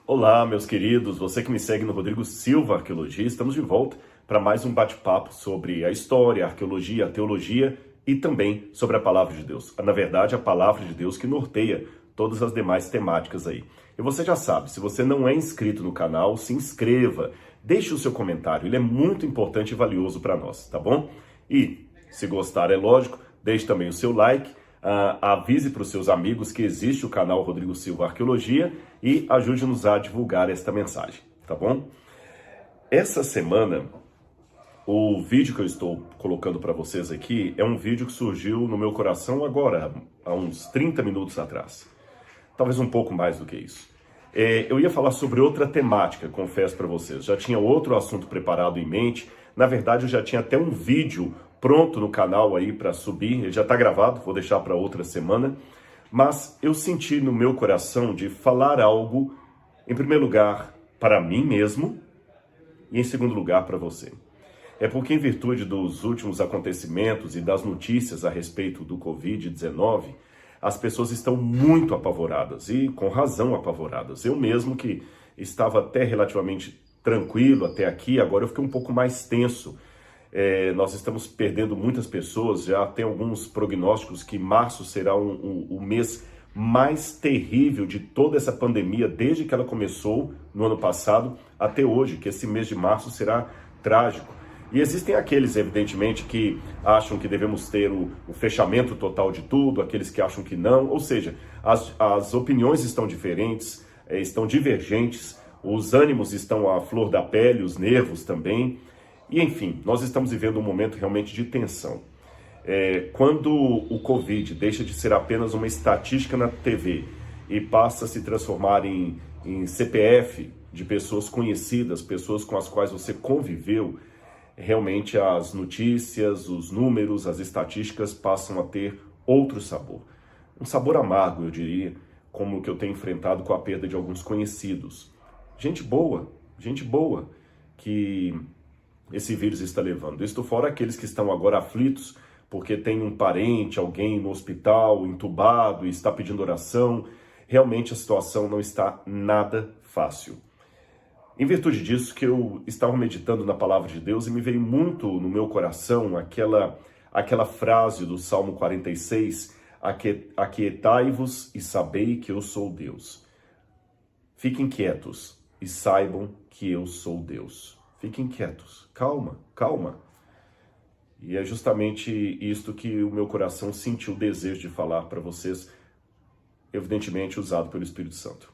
Olá, meus queridos, você que me segue no Rodrigo Silva Arqueologia, estamos de volta para mais um bate-papo sobre a história, a arqueologia, a teologia e também sobre a Palavra de Deus. Na verdade, a Palavra de Deus que norteia todas as demais temáticas aí. E você já sabe, se você não é inscrito no canal, se inscreva, deixe o seu comentário, ele é muito importante e valioso para nós, tá bom? E, se gostar, é lógico, deixe também o seu like, avise para os seus amigos que existe o canal Rodrigo Silva Arqueologia e ajude-nos a divulgar esta mensagem, tá bom? Essa semana, o vídeo que eu estou colocando para vocês aqui é um vídeo que surgiu no meu coração agora, há uns 30 minutos atrás. Talvez um pouco mais do que isso. Eu ia falar sobre outra temática, confesso para vocês. Já tinha outro assunto preparado em mente. Na verdade, eu já tinha até um vídeo pronto no canal aí para subir. Ele já está gravado, vou deixar para outra semana. Mas eu senti no meu coração de falar algo, em primeiro lugar, para mim mesmo e em segundo lugar, para você. É porque, em virtude dos últimos acontecimentos e das notícias a respeito do Covid-19, as pessoas estão muito apavoradas e com razão apavoradas. Eu mesmo, que estava até relativamente tranquilo até aqui, agora eu fiquei um pouco mais tenso. Nós estamos perdendo muitas pessoas, já tem alguns prognósticos que março será o mês mais terrível de toda essa pandemia, desde que ela começou no ano passado até hoje, que esse mês de março será trágico. E existem aqueles, evidentemente, que acham que devemos ter o fechamento total de tudo, aqueles que acham que não, ou seja, as opiniões estão diferentes, estão divergentes, os ânimos estão à flor da pele, os nervos também, e enfim, nós estamos vivendo um momento realmente de tensão. Quando o Covid deixa de ser apenas uma estatística na TV e passa a se transformar em CPF de pessoas conhecidas, pessoas com as quais você conviveu, realmente as notícias, os números, as estatísticas passam a ter outro sabor. Um sabor amargo, eu diria, como o que eu tenho enfrentado com a perda de alguns conhecidos. Gente boa que esse vírus está levando. Isto fora aqueles que estão agora aflitos porque tem um parente, alguém no hospital, entubado e está pedindo oração. Realmente a situação não está nada fácil. Em virtude disso que eu estava meditando na Palavra de Deus e me veio muito no meu coração aquela frase do Salmo 46, aquietai-vos e sabei que eu sou Deus. Fiquem quietos e saibam que eu sou Deus. Fiquem quietos, calma. E é justamente isto que o meu coração sentiu o desejo de falar para vocês, evidentemente usado pelo Espírito Santo.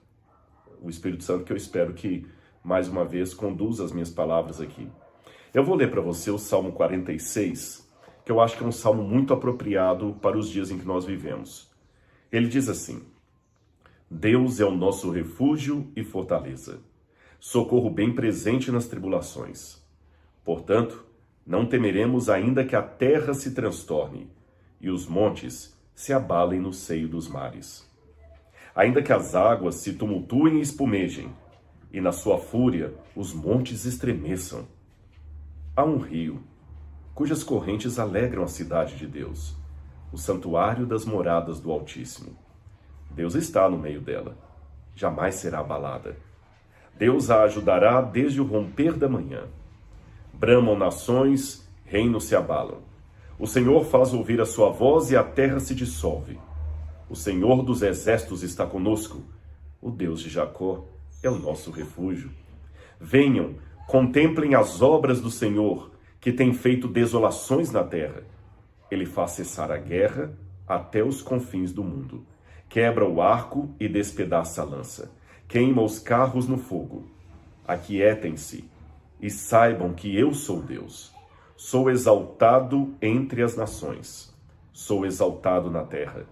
O Espírito Santo que eu espero que mais uma vez, conduza as minhas palavras aqui. Eu vou ler para você o Salmo 46, que eu acho que é um salmo muito apropriado para os dias em que nós vivemos. Ele diz assim: Deus é o nosso refúgio e fortaleza, socorro bem presente nas tribulações. Portanto, não temeremos ainda que a terra se transtorne e os montes se abalem no seio dos mares. Ainda que as águas se tumultuem e espumejem, e na sua fúria os montes estremeçam. Há um rio, cujas correntes alegram a cidade de Deus, o santuário das moradas do Altíssimo. Deus está no meio dela, jamais será abalada. Deus a ajudará desde o romper da manhã. Bramam nações, reinos se abalam. O Senhor faz ouvir a sua voz e a terra se dissolve. O Senhor dos exércitos está conosco, o Deus de Jacó é o nosso refúgio. Venham, contemplem as obras do Senhor, que tem feito desolações na terra. Ele faz cessar a guerra até os confins do mundo. Quebra o arco e despedaça a lança. Queima os carros no fogo. Aquietem-se e saibam que eu sou Deus. Sou exaltado entre as nações. Sou exaltado na terra.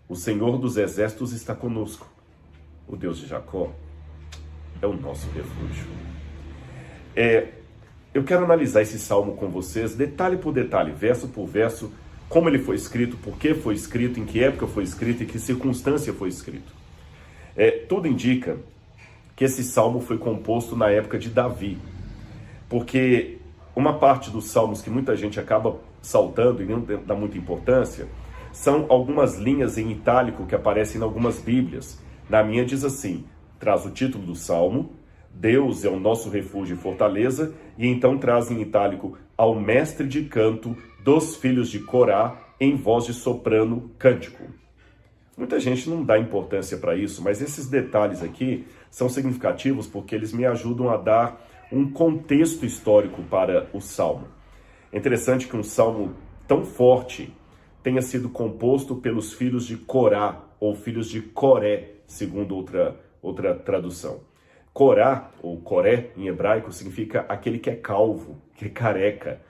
O Senhor dos exércitos está conosco. O Deus de Jacó é o nosso refúgio. Eu quero analisar esse salmo com vocês, detalhe por detalhe, verso por verso, como ele foi escrito, por que foi escrito, em que época foi escrito e que circunstância foi escrito. Tudo indica que esse salmo foi composto na época de Davi, porque uma parte dos salmos que muita gente acaba saltando e não dá muita importância, são algumas linhas em itálico que aparecem em algumas bíblias. Na minha diz assim: traz o título do salmo, Deus é o nosso refúgio e fortaleza, e então traz em itálico, ao mestre de canto dos filhos de Corá, em voz de soprano, cântico. Muita gente não dá importância para isso, mas esses detalhes aqui são significativos porque eles me ajudam a dar um contexto histórico para o salmo. É interessante que um salmo tão forte tenha sido composto pelos filhos de Corá, ou filhos de Coré, segundo outra tradução. Corá, ou Coré, em hebraico, significa aquele que é calvo, que é careca.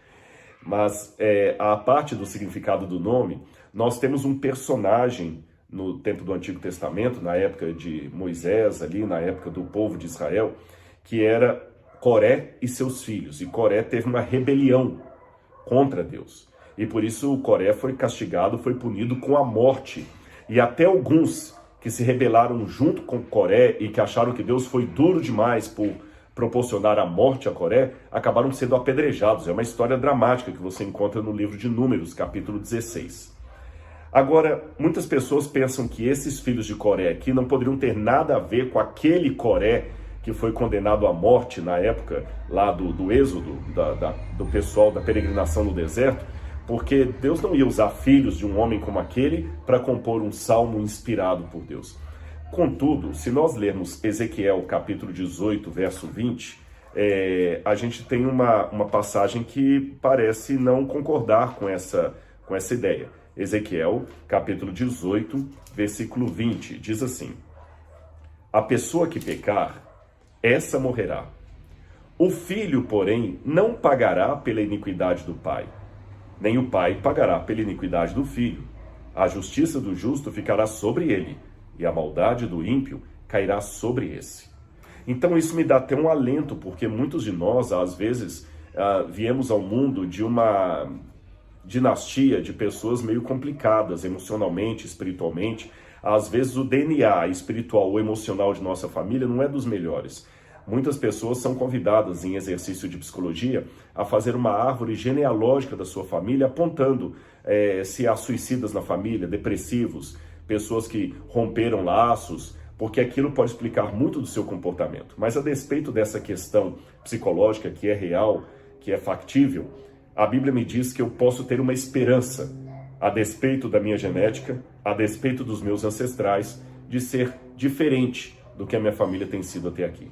Mas a parte do significado do nome, nós temos um personagem no tempo do Antigo Testamento, na época de Moisés, ali na época do povo de Israel, que era Coré e seus filhos. E Coré teve uma rebelião contra Deus. E por isso o Coré foi castigado, foi punido com a morte. E até alguns que se rebelaram junto com Coré e que acharam que Deus foi duro demais por proporcionar a morte a Coré, acabaram sendo apedrejados. É uma história dramática que você encontra no livro de Números, capítulo 16. Agora, muitas pessoas pensam que esses filhos de Coré aqui não poderiam ter nada a ver com aquele Coré que foi condenado à morte na época lá do êxodo, do pessoal da peregrinação no deserto, porque Deus não ia usar filhos de um homem como aquele para compor um salmo inspirado por Deus. Contudo, se nós lermos Ezequiel capítulo 18, verso 20, a gente tem uma passagem que parece não concordar com essa ideia. Ezequiel capítulo 18, versículo 20, diz assim: a pessoa que pecar, essa morrerá. O filho, porém, não pagará pela iniquidade do pai, nem o pai pagará pela iniquidade do filho. A justiça do justo ficará sobre ele, e a maldade do ímpio cairá sobre esse. Então isso me dá até um alento, porque muitos de nós, às vezes, viemos ao mundo de uma dinastia de pessoas meio complicadas, emocionalmente, espiritualmente. Às vezes o DNA espiritual ou emocional de nossa família não é dos melhores. Muitas pessoas são convidadas em exercício de psicologia a fazer uma árvore genealógica da sua família, apontando se há suicidas na família, depressivos, pessoas que romperam laços, porque aquilo pode explicar muito do seu comportamento. Mas a despeito dessa questão psicológica que é real, que é factível, a Bíblia me diz que eu posso ter uma esperança, a despeito da minha genética, a despeito dos meus ancestrais, de ser diferente do que a minha família tem sido até aqui.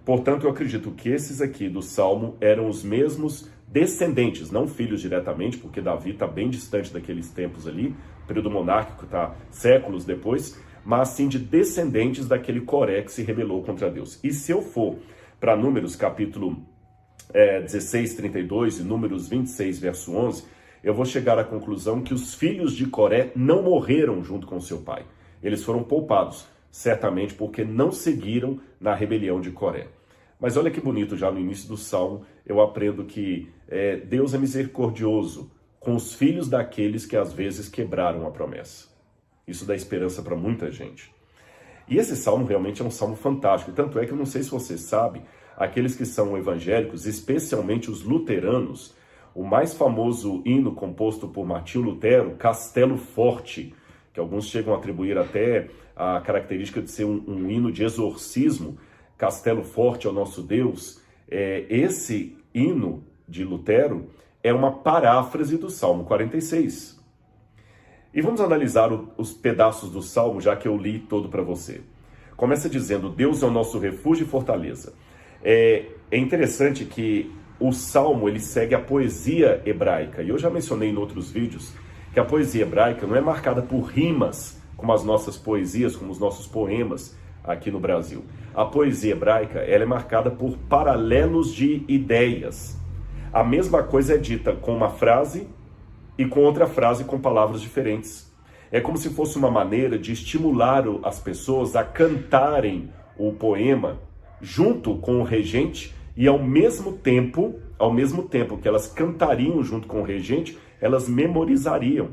Portanto, eu acredito que esses aqui do Salmo eram os mesmos descendentes, não filhos diretamente, porque Davi está bem distante daqueles tempos ali, o período monárquico está séculos depois, mas sim de descendentes daquele Coré que se rebelou contra Deus. E se eu for para Números capítulo 16, 32 e Números 26, verso 11, eu vou chegar à conclusão que os filhos de Coré não morreram junto com seu pai. Eles foram poupados, certamente porque não seguiram na rebelião de Coré. Mas olha que bonito, já no início do Salmo, eu aprendo que Deus é misericordioso com os filhos daqueles que às vezes quebraram a promessa. Isso dá esperança para muita gente. E esse Salmo realmente é um Salmo fantástico, tanto é que eu não sei se você sabe, aqueles que são evangélicos, especialmente os luteranos, o mais famoso hino composto por Martinho Lutero, Castelo Forte, que alguns chegam a atribuir até a característica de ser um hino de exorcismo, Castelo Forte ao nosso Deus, esse hino de Lutero é uma paráfrase do Salmo 46. E vamos analisar os pedaços do Salmo, já que eu li todo para você. Começa dizendo, Deus é o nosso refúgio e fortaleza. É interessante que o Salmo ele segue a poesia hebraica, e eu já mencionei em outros vídeos que a poesia hebraica não é marcada por rimas, como as nossas poesias, como os nossos poemas aqui no Brasil. A poesia hebraica ela é marcada por paralelos de ideias. A mesma coisa é dita com uma frase e com outra frase com palavras diferentes. É como se fosse uma maneira de estimular as pessoas a cantarem o poema junto com o regente e ao mesmo tempo que elas cantariam junto com o regente, elas memorizariam.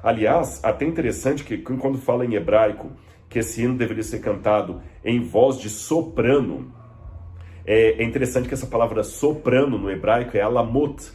Aliás, até interessante que quando fala em hebraico que esse hino deveria ser cantado em voz de soprano, é interessante que essa palavra soprano no hebraico é alamot.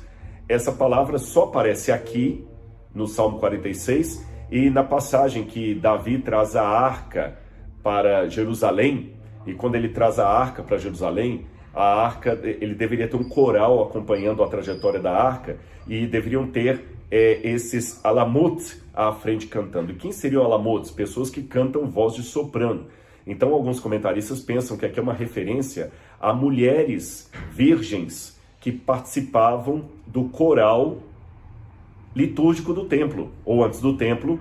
Essa palavra só aparece aqui no Salmo 46 e na passagem que Davi traz a arca para Jerusalém, E quando ele traz a arca para Jerusalém, a arca, ele deveria ter um coral acompanhando a trajetória da arca, e deveriam ter esses alamut à frente cantando. E quem seriam alamuts? Pessoas que cantam voz de soprano. Então alguns comentaristas pensam que aqui é uma referência a mulheres virgens que participavam do coral litúrgico do templo, ou antes do templo,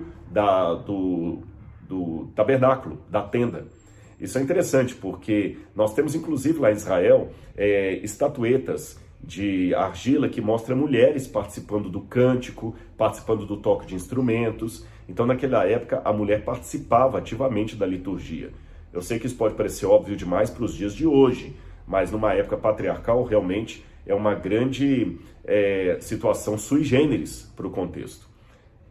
do tabernáculo, da tenda. Isso é interessante, porque nós temos inclusive lá em Israel estatuetas de argila que mostram mulheres participando do cântico, participando do toque de instrumentos. Então naquela época a mulher participava ativamente da liturgia. Eu sei que isso pode parecer óbvio demais para os dias de hoje, mas numa época patriarcal realmente é uma grande situação sui generis para o contexto.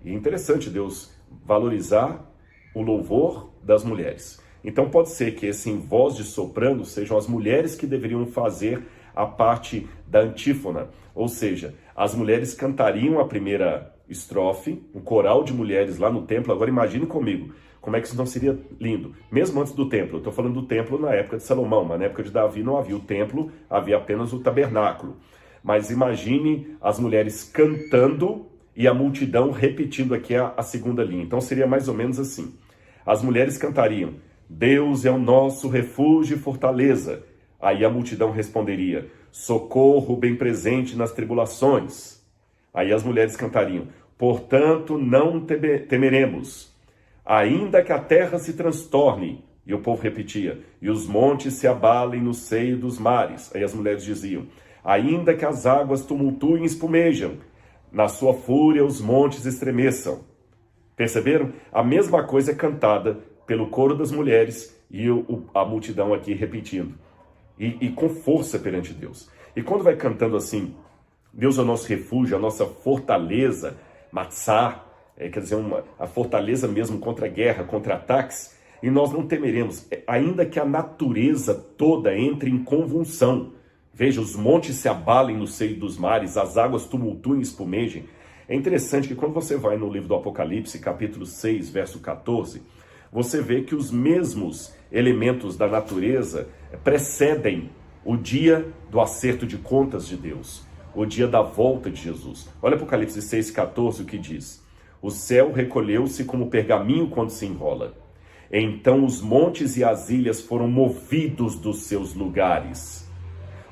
E é interessante Deus valorizar o louvor das mulheres. Então pode ser que esse em voz de soprano sejam as mulheres que deveriam fazer a parte da antífona, ou seja, as mulheres cantariam a primeira estrofe, um coral de mulheres lá no templo. Agora imagine comigo, como é que isso não seria lindo? Mesmo antes do templo, eu estou falando do templo na época de Salomão, mas na época de Davi não havia o templo, havia apenas o tabernáculo. Mas imagine as mulheres cantando e a multidão repetindo aqui a segunda linha. Então seria mais ou menos assim. As mulheres cantariam: Deus é o nosso refúgio e fortaleza. Aí a multidão responderia: socorro bem presente nas tribulações. Aí as mulheres cantariam: portanto não temeremos, ainda que a terra se transtorne. E o povo repetia: e os montes se abalem no seio dos mares. Aí as mulheres diziam: ainda que as águas tumultuem e espumejam, na sua fúria os montes estremeçam. Perceberam? A mesma coisa é cantada pelo coro das mulheres e a multidão aqui repetindo. E com força perante Deus. E quando vai cantando assim, Deus é o nosso refúgio, a nossa fortaleza, matzah, quer dizer, a fortaleza mesmo contra a guerra, contra ataques, e nós não temeremos, ainda que a natureza toda entre em convulsão. Veja, os montes se abalem no seio dos mares, as águas tumultuem e espumejem. É interessante que quando você vai no livro do Apocalipse, capítulo 6, verso 14, você vê que os mesmos elementos da natureza precedem o dia do acerto de contas de Deus, o dia da volta de Jesus. Olha Apocalipse 6,14 o que diz: o céu recolheu-se como pergaminho quando se enrola. Então os montes e as ilhas foram movidos dos seus lugares.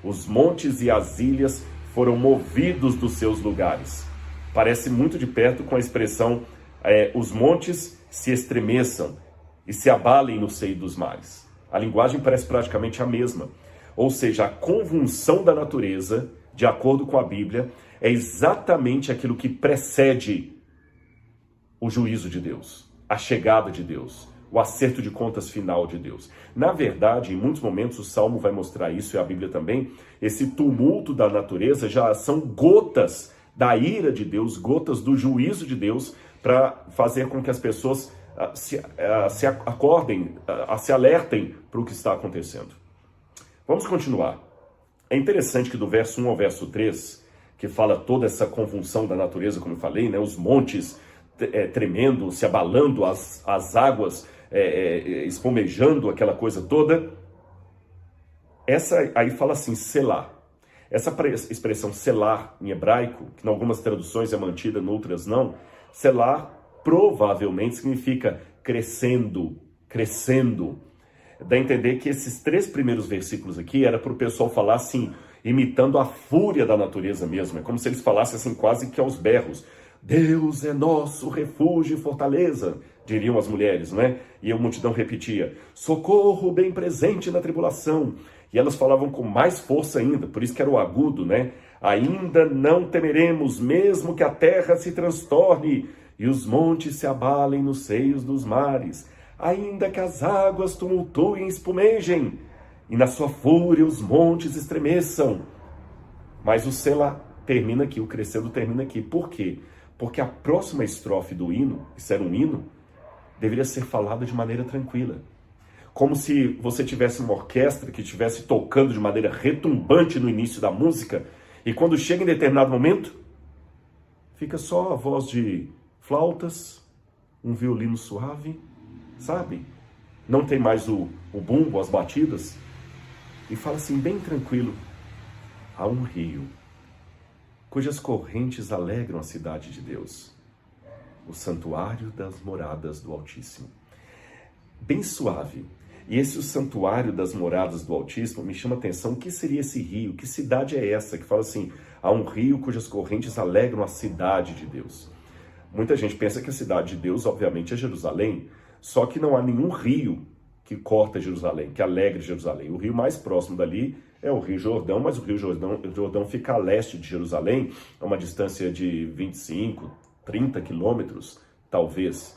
Os montes e as ilhas foram movidos dos seus lugares. Parece muito de perto com a expressão os montes se estremeçam e se abalem no seio dos mares. A linguagem parece praticamente a mesma. Ou seja, a convulsão da natureza, de acordo com a Bíblia, é exatamente aquilo que precede o juízo de Deus, a chegada de Deus, o acerto de contas final de Deus. Na verdade, em muitos momentos o Salmo vai mostrar isso, e a Bíblia também, esse tumulto da natureza já são gotas da ira de Deus, gotas do juízo de Deus, para fazer com que as pessoas se acordem, se alertem para o que está acontecendo. Vamos continuar. É interessante que do verso 1 ao verso 3, que fala toda essa convulsão da natureza, como eu falei, né, os montes tremendo, se abalando, as águas espumejando, aquela coisa toda. Essa aí fala assim, Selá. Essa expressão Selá em hebraico, que em algumas traduções é mantida, em outras não, Selá provavelmente significa crescendo, crescendo. Dá a entender que esses 3 primeiros versículos aqui era para o pessoal falar assim, imitando a fúria da natureza mesmo. É como se eles falassem assim quase que aos berros. Deus é nosso refúgio e fortaleza, diriam as mulheres, não é? E a multidão repetia, socorro bem presente na tribulação. E elas falavam com mais força ainda, por isso que era o agudo, né? Ainda não temeremos, mesmo que a terra se transtorne e os montes se abalem nos seios dos mares. Ainda que as águas tumultuem e espumejem, e na sua fúria os montes estremeçam. Mas o Selá termina aqui, o crescendo termina aqui. Por quê? Porque a próxima estrofe do hino, isso era um hino, deveria ser falada de maneira tranquila. Como se você tivesse uma orquestra que estivesse tocando de maneira retumbante no início da música, e quando chega em determinado momento, fica só a voz de flautas, um violino suave, sabe? não tem mais o bumbo, as batidas, e fala assim, bem tranquilo, há um rio, cujas correntes alegram a cidade de Deus, o santuário das moradas do Altíssimo. Bem suave. E esse o santuário das moradas do Altíssimo me chama a atenção, o que seria esse rio? Que cidade é essa? Que fala assim, há um rio cujas correntes alegram a cidade de Deus. Muita gente pensa que a cidade de Deus, obviamente, é Jerusalém, só que não há nenhum rio que corta Jerusalém, que alegre Jerusalém. O rio mais próximo dali é o Rio Jordão, mas o Rio Jordão fica a leste de Jerusalém, a uma distância de 25, 30 quilômetros, talvez.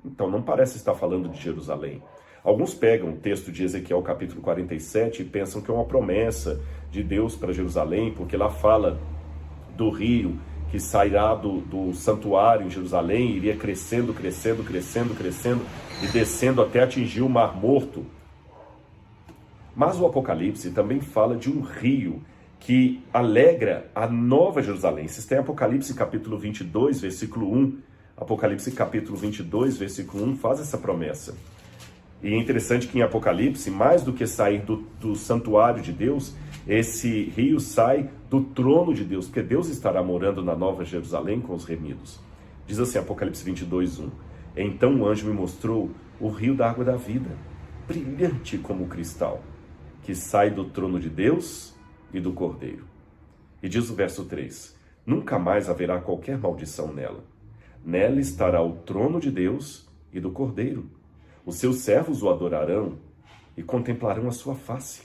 Então não parece estar falando de Jerusalém. Alguns pegam o texto de Ezequiel capítulo 47 e pensam que é uma promessa de Deus para Jerusalém, porque lá fala do rio que sairá do santuário em Jerusalém, iria crescendo, crescendo, crescendo, crescendo e descendo até atingir o Mar Morto. Mas o Apocalipse também fala de um rio que alegra a nova Jerusalém. Vocês têm Apocalipse capítulo 22, versículo 1. Apocalipse capítulo 22, versículo 1 faz essa promessa. E é interessante que em Apocalipse, mais do que sair do santuário de Deus, esse rio sai do trono de Deus, porque Deus estará morando na Nova Jerusalém com os remidos. Diz assim, Apocalipse 22, 1. Então o anjo me mostrou o rio da água da vida, brilhante como cristal, que sai do trono de Deus e do Cordeiro. E diz o verso 3, nunca mais haverá qualquer maldição nela. Nela estará o trono de Deus e do Cordeiro. Os seus servos o adorarão e contemplarão a sua face.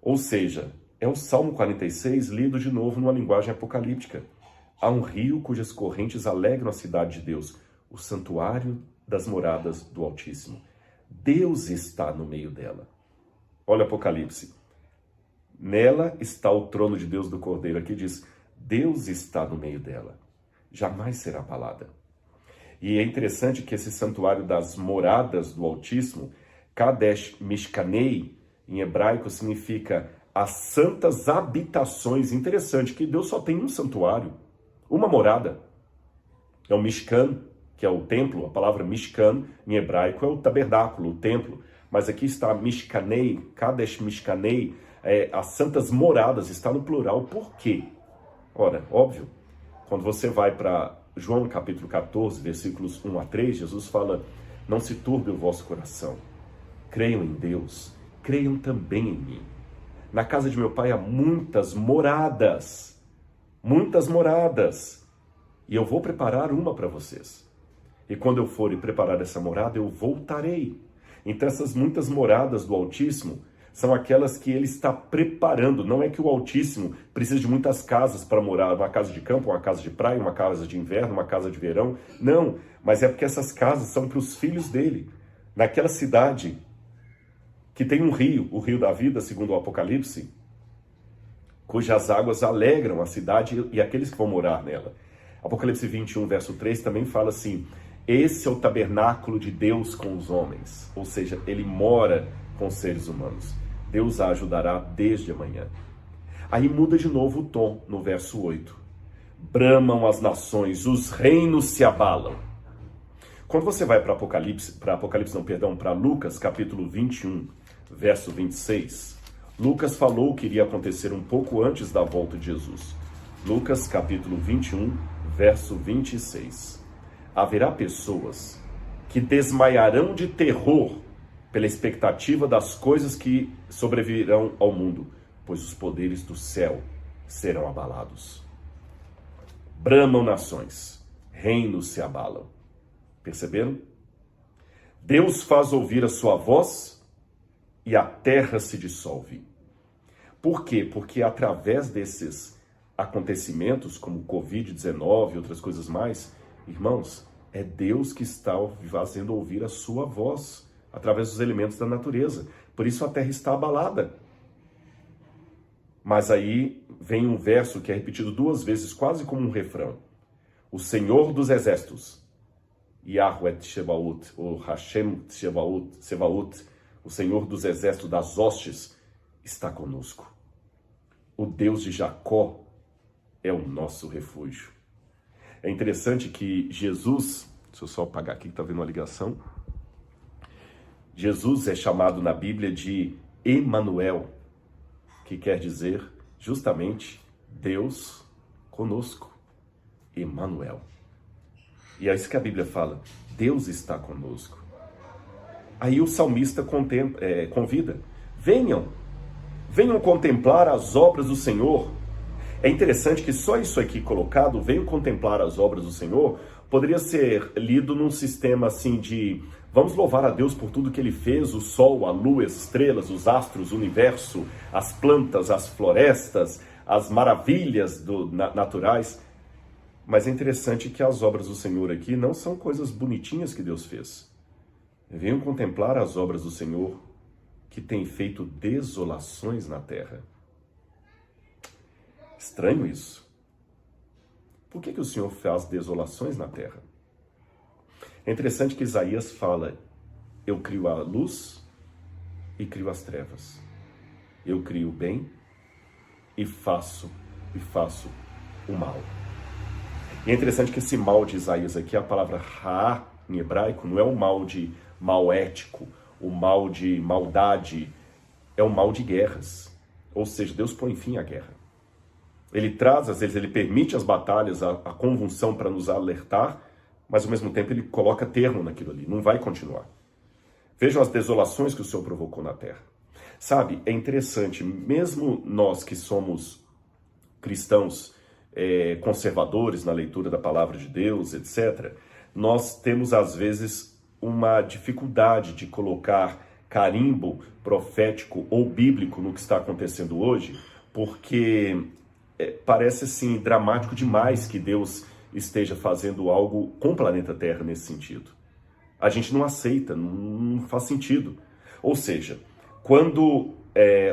Ou seja, é o Salmo 46 lido de novo numa linguagem apocalíptica. Há um rio cujas correntes alegram a cidade de Deus, o santuário das moradas do Altíssimo. Deus está no meio dela. Olha Apocalipse. Nela está o trono de Deus do Cordeiro. Aqui diz, Deus está no meio dela. Jamais será abalada. E é interessante que esse santuário das moradas do Altíssimo, Kadesh Mishkanei, em hebraico, significa as santas habitações. Interessante que Deus só tem um santuário, uma morada. É o Mishkan, que é o templo. A palavra Mishkan, em hebraico, é o tabernáculo, o templo. Mas aqui está Mishkanei, Kadesh Mishkanei, as santas moradas, está no plural. Por quê? Ora, óbvio, quando você vai para João capítulo 14, versículos 1 a 3, Jesus fala, não se turbe o vosso coração, creiam em Deus, creiam também em mim. Na casa de meu pai há muitas moradas, e eu vou preparar uma para vocês. E quando eu for e preparar essa morada, eu voltarei. Então essas muitas moradas do Altíssimo são aquelas que ele está preparando. Não é que o Altíssimo precisa de muitas casas para morar, uma casa de campo, uma casa de praia, uma casa de inverno, uma casa de verão. Não, mas é porque essas casas são para os filhos dele. Naquela cidade que tem um rio, o rio da vida, segundo o Apocalipse, cujas águas alegram a cidade e aqueles que vão morar nela. Apocalipse 21, verso 3 também fala assim, esse é o tabernáculo de Deus com os homens, ou seja, ele mora com os seres humanos. Deus a ajudará desde amanhã. Aí muda de novo o tom no verso 8. Bramam as nações, os reinos se abalam. Quando você vai para Lucas, capítulo 21, verso 26, Lucas falou que iria acontecer um pouco antes da volta de Jesus. Lucas, capítulo 21, verso 26. Haverá pessoas que desmaiarão de terror pela expectativa das coisas que sobrevirão ao mundo, pois os poderes do céu serão abalados. Bramam nações, reinos se abalam. Perceberam? Deus faz ouvir a sua voz e a terra se dissolve. Por quê? Porque através desses acontecimentos, como o Covid-19 e outras coisas mais, irmãos, é Deus que está fazendo ouvir a sua voz através dos elementos da natureza. Por isso a terra está abalada. Mas aí vem um verso que é repetido duas vezes, quase como um refrão. O Senhor dos Exércitos, Yahweh Tsebaot, ou Hashem Tsebaot, o Senhor dos Exércitos das hostes, está conosco. O Deus de Jacó é o nosso refúgio. É interessante que Jesus, deixa eu só apagar aqui que está vindo uma ligação. Jesus é chamado na Bíblia de Emanuel, que quer dizer justamente Deus conosco. Emanuel. E é isso que a Bíblia fala, Deus está conosco. Aí o salmista convida, venham contemplar as obras do Senhor. É interessante que só isso aqui colocado, venham contemplar as obras do Senhor, poderia ser lido num sistema assim de, vamos louvar a Deus por tudo que Ele fez, o sol, a lua, as estrelas, os astros, o universo, as plantas, as florestas, as maravilhas naturais. Mas é interessante que as obras do Senhor aqui não são coisas bonitinhas que Deus fez. Venham contemplar as obras do Senhor, que tem feito desolações na terra. Estranho isso. Por que o Senhor faz desolações na terra? É interessante que Isaías fala, eu crio a luz e crio as trevas. Eu crio o bem e faço o mal. E é interessante que esse mal de Isaías aqui, a palavra ra em hebraico, não é um mal de mal ético, o mal de maldade, é um mal de guerras. Ou seja, Deus põe fim à guerra. Ele traz, às vezes, ele permite as batalhas, a convulsão para nos alertar, mas ao mesmo tempo ele coloca termo naquilo ali, não vai continuar. Vejam as desolações que o Senhor provocou na terra. Sabe, é interessante, mesmo nós que somos cristãos conservadores na leitura da palavra de Deus, etc., nós temos às vezes uma dificuldade de colocar carimbo profético ou bíblico no que está acontecendo hoje, porque parece assim dramático demais que Deus esteja fazendo algo com o planeta Terra nesse sentido. A gente não aceita, não faz sentido. Ou seja, quando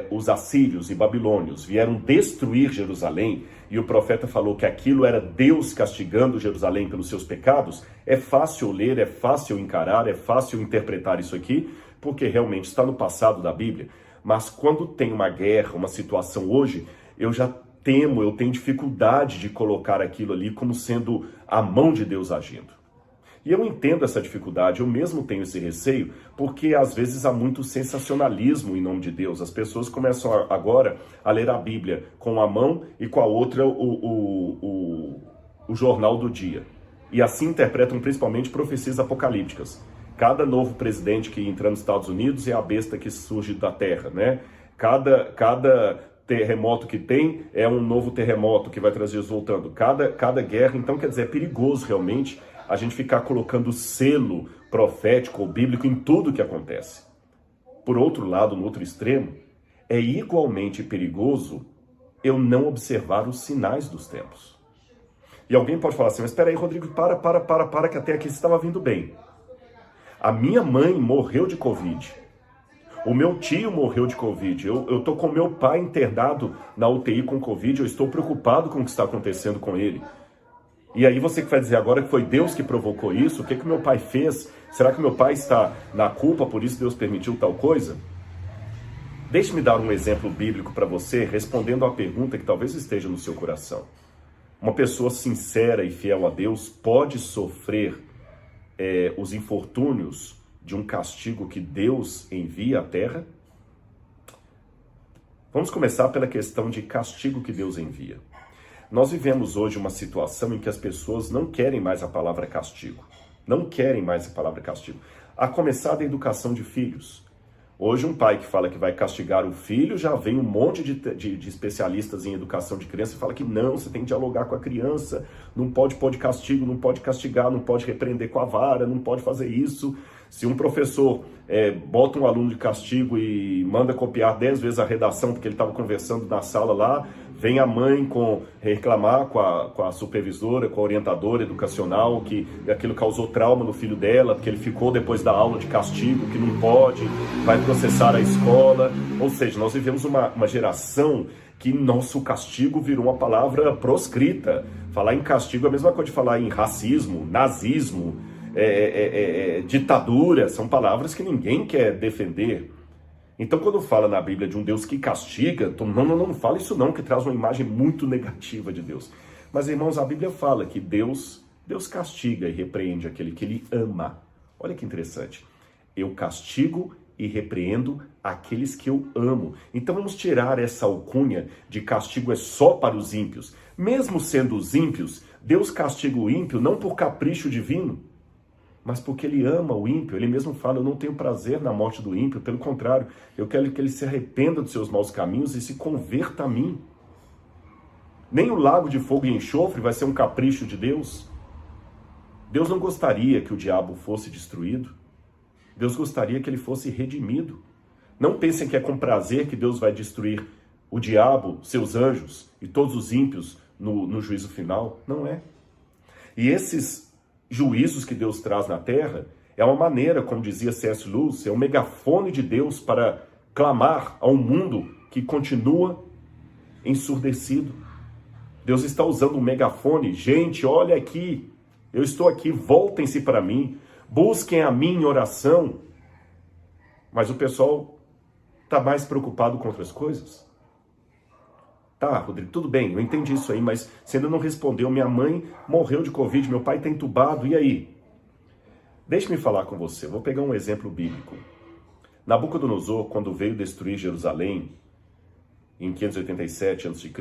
os assírios e babilônios vieram destruir Jerusalém e o profeta falou que aquilo era Deus castigando Jerusalém pelos seus pecados, é fácil ler, é fácil encarar, é fácil interpretar isso aqui, porque realmente está no passado da Bíblia. Mas quando tem uma guerra, uma situação hoje, eu tenho dificuldade de colocar aquilo ali como sendo a mão de Deus agindo. E eu entendo essa dificuldade, eu mesmo tenho esse receio, porque às vezes há muito sensacionalismo em nome de Deus. As pessoas começam agora a ler a Bíblia com uma mão e com a outra o jornal do dia. E assim interpretam principalmente profecias apocalípticas. Cada novo presidente que entra nos Estados Unidos é a besta que surge da terra, né? Cada terremoto que tem é um novo terremoto que vai trazer voltando. Cada guerra, então quer dizer, é perigoso realmente a gente ficar colocando selo profético ou bíblico em tudo que acontece. Por outro lado, no outro extremo, é igualmente perigoso eu não observar os sinais dos tempos. E alguém pode falar assim, mas espera aí, Rodrigo, para, que até aqui você estava vindo bem. A minha mãe morreu de Covid. O meu tio morreu de Covid. Eu estou com meu pai internado na UTI com Covid. Eu estou preocupado com o que está acontecendo com ele. E aí você que vai dizer agora que foi Deus que provocou isso? O que meu pai fez? Será que meu pai está na culpa, por isso Deus permitiu tal coisa? Deixe-me dar um exemplo bíblico para você, respondendo à pergunta que talvez esteja no seu coração. Uma pessoa sincera e fiel a Deus pode sofrer os infortúnios de um castigo que Deus envia à terra? Vamos começar pela questão de castigo que Deus envia. Nós vivemos hoje uma situação em que as pessoas não querem mais a palavra castigo. Não querem mais a palavra castigo. A começar da educação de filhos. Hoje um pai que fala que vai castigar o filho, já vem um monte de especialistas em educação de criança e fala que não, você tem que dialogar com a criança, não pode pôr de castigo, não pode castigar, não pode repreender com a vara, não pode fazer isso. Se um professor bota um aluno de castigo e manda copiar 10 vezes a redação porque ele estava conversando na sala lá, vem a mãe reclamar com a supervisora, com a orientadora educacional, que aquilo causou trauma no filho dela, porque ele ficou depois da aula de castigo, que não pode, vai processar a escola. Ou seja, nós vivemos uma geração que nosso castigo virou uma palavra proscrita. Falar em castigo é a mesma coisa de falar em racismo, nazismo, ditadura, são palavras que ninguém quer defender. Então quando fala na Bíblia de um Deus que castiga, não fala isso não, que traz uma imagem muito negativa de Deus. Mas irmãos, a Bíblia fala que Deus castiga e repreende aquele que ele ama. Olha que interessante. Eu castigo e repreendo aqueles que eu amo. Então vamos tirar essa alcunha de castigo é só para os ímpios. Mesmo sendo os ímpios, Deus castiga o ímpio não por capricho divino, mas porque ele ama o ímpio. Ele mesmo fala, eu não tenho prazer na morte do ímpio, pelo contrário, eu quero que ele se arrependa dos seus maus caminhos e se converta a mim. Nem o lago de fogo e enxofre vai ser um capricho de Deus. Deus não gostaria que o diabo fosse destruído. Deus gostaria que ele fosse redimido. Não pensem que é com prazer que Deus vai destruir o diabo, seus anjos e todos os ímpios no juízo final. Não é. E esses juízos que Deus traz na terra é uma maneira, como dizia C.S. Lewis, é um megafone de Deus para clamar a um mundo que continua ensurdecido. Deus está usando um megafone. Gente, olha aqui, eu estou aqui, voltem-se para mim, busquem a mim em oração. Mas o pessoal está mais preocupado com outras coisas. Tá, Rodrigo, tudo bem, eu entendi isso aí, mas você ainda não respondeu. Minha mãe morreu de Covid, meu pai está entubado, e aí? Deixe-me falar com você, vou pegar um exemplo bíblico. Nabucodonosor, quando veio destruir Jerusalém, em 587 a.C.,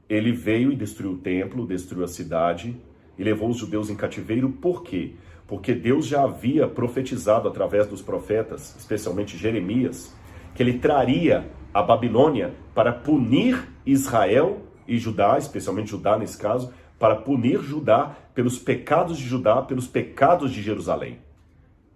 ele veio e destruiu o templo, destruiu a cidade e levou os judeus em cativeiro. Por quê? Porque Deus já havia profetizado através dos profetas, especialmente Jeremias, que ele traria a Babilônia para punir Israel e Judá, especialmente Judá nesse caso, para punir Judá pelos pecados de Judá, pelos pecados de Jerusalém.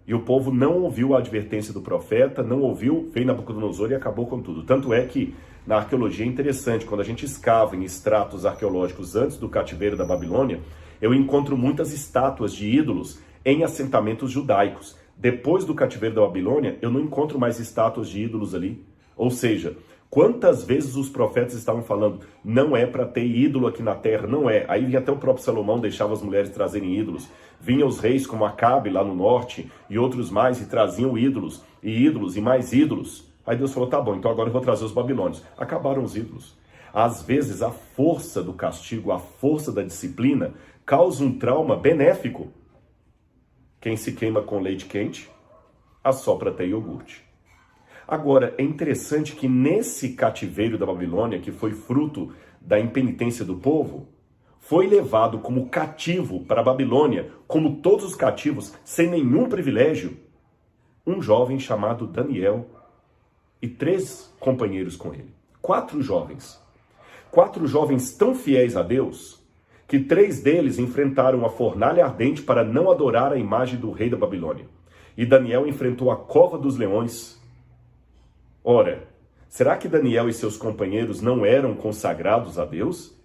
E o povo não ouviu a advertência do profeta, não ouviu, veio Nabucodonosor e acabou com tudo. Tanto é que na arqueologia é interessante, quando a gente escava em estratos arqueológicos antes do cativeiro da Babilônia, eu encontro muitas estátuas de ídolos em assentamentos judaicos. Depois do cativeiro da Babilônia, eu não encontro mais estátuas de ídolos ali. Ou seja, quantas vezes os profetas estavam falando, não é para ter ídolo aqui na terra, não é. Aí vinha até o próprio Salomão, deixava as mulheres trazerem ídolos. Vinham os reis como Acabe lá no norte e outros mais e traziam ídolos e mais ídolos. Aí Deus falou, tá bom, então agora eu vou trazer os babilônios. Acabaram os ídolos. Às vezes a força do castigo, a força da disciplina causa um trauma benéfico. Quem se queima com leite quente, assopra até iogurte. Agora, é interessante que nesse cativeiro da Babilônia, que foi fruto da impenitência do povo, foi levado como cativo para a Babilônia, como todos os cativos, sem nenhum privilégio, um jovem chamado Daniel e 3 companheiros com ele. 4 jovens. 4 jovens tão fiéis a Deus, que 3 deles enfrentaram a fornalha ardente para não adorar a imagem do rei da Babilônia. E Daniel enfrentou a cova dos leões. Ora, será que Daniel e seus companheiros não eram consagrados a Deus?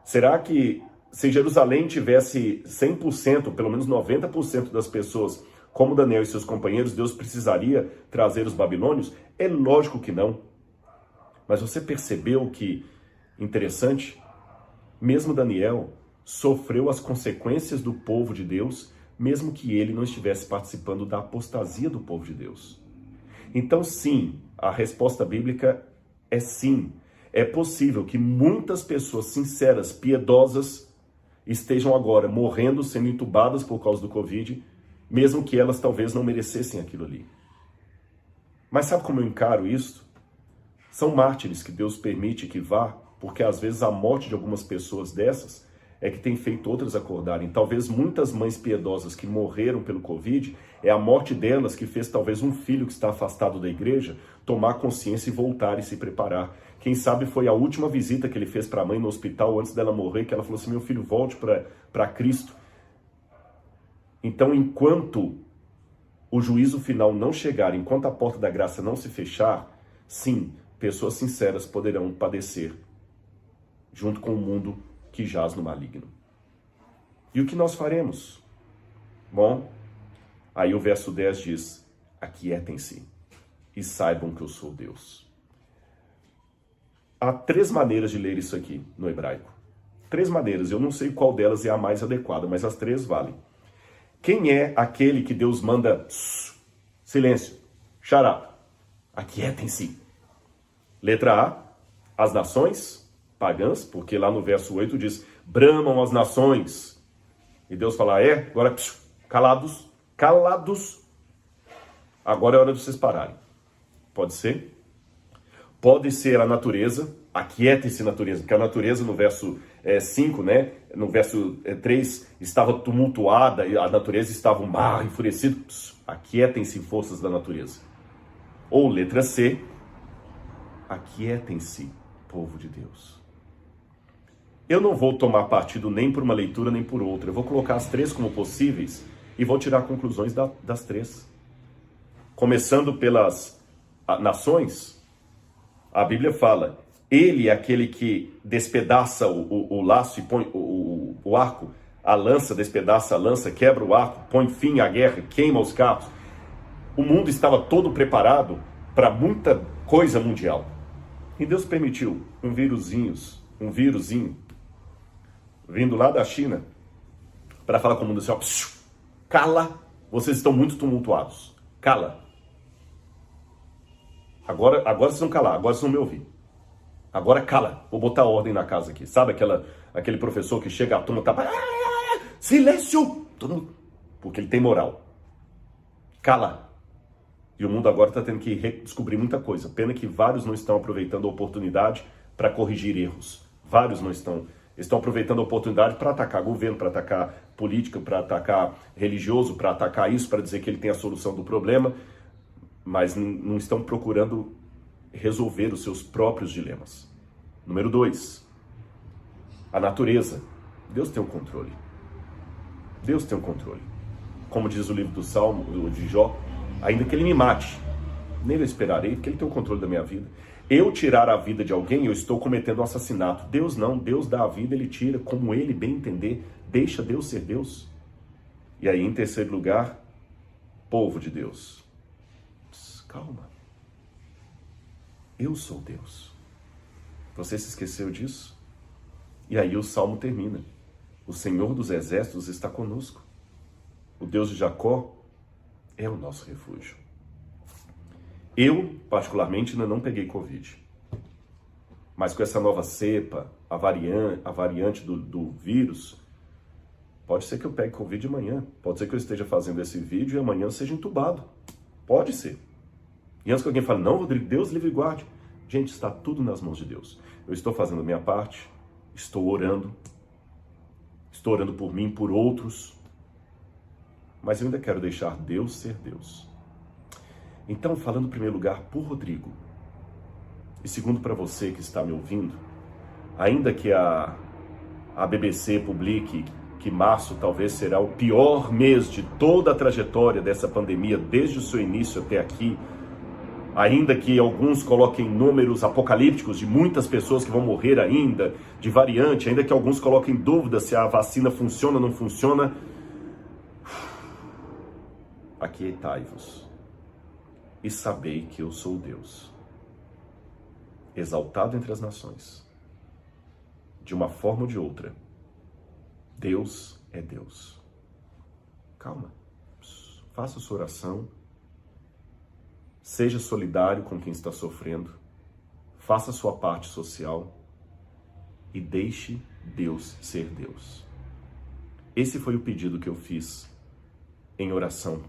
Será que se Jerusalém tivesse 100%, pelo menos 90% das pessoas como Daniel e seus companheiros, Deus precisaria trazer os babilônios? É lógico que não. Mas você percebeu que, interessante, mesmo Daniel sofreu as consequências do povo de Deus, mesmo que ele não estivesse participando da apostasia do povo de Deus. Então, sim, a resposta bíblica é sim. É possível que muitas pessoas sinceras, piedosas, estejam agora morrendo, sendo entubadas por causa do Covid, mesmo que elas talvez não merecessem aquilo ali. Mas sabe como eu encaro isso? São mártires que Deus permite que vá, porque às vezes a morte de algumas pessoas dessas é que tem feito outras acordarem. Talvez muitas mães piedosas que morreram pelo Covid, é a morte delas que fez talvez um filho que está afastado da igreja tomar consciência e voltar e se preparar. Quem sabe foi a última visita que ele fez para a mãe no hospital antes dela morrer, que ela falou assim, meu filho, volte para Cristo. Então, enquanto o juízo final não chegar, enquanto a porta da graça não se fechar, sim, pessoas sinceras poderão padecer junto com o mundo que jaz no maligno. E o que nós faremos? Bom, aí o verso 10 diz, aquietem-se e saibam que eu sou Deus. Há 3 maneiras de ler isso aqui no hebraico. 3 maneiras, eu não sei qual delas é a mais adequada, mas as 3 valem. Quem é aquele que Deus manda, silêncio, shut up, aquietem-se? Letra A, as nações pagãs, porque lá no verso 8 diz, bramam as nações. E Deus fala, agora calados, calados. Agora é hora de vocês pararem. Pode ser? Pode ser a natureza, aquiete-se natureza, porque a natureza no verso 5, né? No verso 3, estava tumultuada, a natureza estava um mar enfurecido. Aquietem-se forças da natureza. Ou letra C, aquietem-se, povo de Deus. Eu não vou tomar partido nem por uma leitura nem por outra. Eu vou colocar as três como possíveis e vou tirar conclusões das três. Começando pelas nações, a Bíblia fala, ele é aquele que despedaça o laço e põe o arco, a lança, despedaça a lança, quebra o arco, põe fim à guerra, queima os carros. O mundo estava todo preparado para muita coisa mundial. E Deus permitiu um vírusinho vindo lá da China para falar com o mundo assim, ó, cala, vocês estão muito tumultuados, cala. Agora vocês vão calar, agora vocês vão me ouvir. Agora cala, vou botar ordem na casa aqui. Sabe aquele professor que chega à turma, tá, silêncio, todo mundo, porque ele tem moral. Cala. E o mundo agora está tendo que redescobrir muita coisa. Pena que vários não estão aproveitando a oportunidade para corrigir erros. Vários não estão aproveitando a oportunidade para atacar governo, para atacar política, para atacar religioso, para atacar isso, para dizer que ele tem a solução do problema, mas não estão procurando resolver os seus próprios dilemas. Número 2, a natureza. Deus tem o controle. Deus tem o controle. Como diz o livro do Salmo, de Jó, ainda que ele me mate, nele eu esperarei, porque ele tem o controle da minha vida. Eu tirar a vida de alguém, eu estou cometendo um assassinato. Deus não, Deus dá a vida, ele tira, como ele bem entender. Deixa Deus ser Deus. E aí, em terceiro lugar, povo de Deus. Calma. Eu sou Deus. Você se esqueceu disso? E aí o Salmo termina. O Senhor dos Exércitos está conosco. O Deus de Jacó é o nosso refúgio. Eu, particularmente, ainda não peguei Covid. Mas com essa nova cepa, a variante do vírus, pode ser que eu pegue Covid amanhã. Pode ser que eu esteja fazendo esse vídeo e amanhã eu seja entubado. Pode ser. E antes que alguém fale, não, Rodrigo, Deus livre e guarde. Gente, está tudo nas mãos de Deus. Eu estou fazendo a minha parte, estou orando por mim, por outros, mas eu ainda quero deixar Deus ser Deus. Então, falando em primeiro lugar por Rodrigo, e segundo para você que está me ouvindo, ainda que a BBC publique que março talvez será o pior mês de toda a trajetória dessa pandemia, desde o seu início até aqui, ainda que alguns coloquem números apocalípticos de muitas pessoas que vão morrer ainda, de variante, ainda que alguns coloquem dúvida se a vacina funciona ou não funciona, aquietai-vos e sabei que eu sou Deus, exaltado entre as nações. De uma forma ou de outra, Deus é Deus. Calma, faça sua oração, seja solidário com quem está sofrendo, faça sua parte social e deixe Deus ser Deus. Esse foi o pedido que eu fiz em oração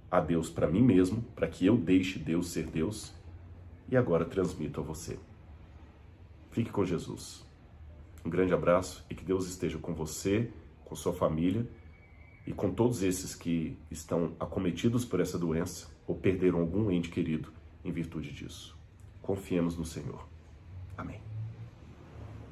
a Deus para mim mesmo, para que eu deixe Deus ser Deus, e agora transmito a você. Fique com Jesus. Um grande abraço e que Deus esteja com você, com sua família e com todos esses que estão acometidos por essa doença ou perderam algum ente querido em virtude disso. Confiemos no Senhor. Amém.